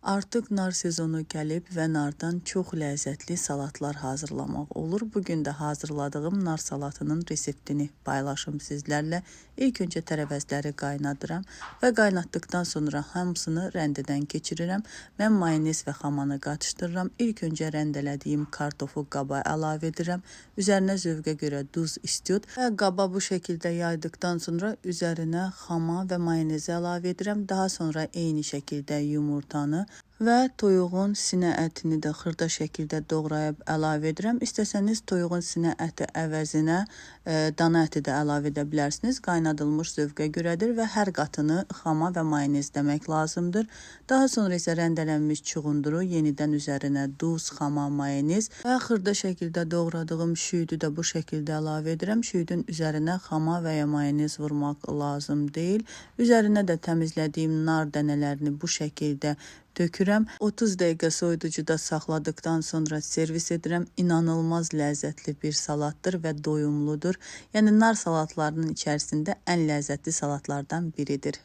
Artıq nar sezonu gəlib və nardan çox ləzzətli salatlar hazırlamaq olur. Bugün də hazırladığım nar salatının reseptini paylaşım sizlərlə. İlk öncə tərəvəzləri qaynadıram və qaynatdıqdan sonra hamısını rəndədən keçirirəm. Mən mayonez və xamanı qatışdırıram. İlk öncə rəndələdiyim kartofu qaba əlavə edirəm. Üzərinə zövqə görə duz, istiot və qaba bu şəkildə yaydıqdan sonra üzərinə xama və mayonezi əlavə edirəm. Daha sonra eyni şəkildə yumurtanı və toyuğun sinə ətini də xırda şəkildə doğrayıb əlavə edirəm. İstəsəniz toyuğun sinə əti əvəzinə dana əti də əlavə edə bilərsiniz. Qaynadılmış zövqə görədir və hər qatını xama və mayonez demək lazımdır. Daha sonra isə rəndələnmiş çuğunduru yenidən üzərinə duz, xama, mayonez və xırda şəkildə doğradığım şüydü də bu şəkildə əlavə edirəm. Şüydün üzərinə xama və ya mayonez vurmaq lazım deyil. Üzərinə də təmizlədiyim nar dənələrini bu şəkildə tökürəm. 30 dəqiqə soyuducuda saxladıqdan sonra servis edirəm. İnanılmaz ləzzətli bir salatdır və doyumludur. Yəni nar salatlarının içərisində ən ləzzətli salatlardan biridir.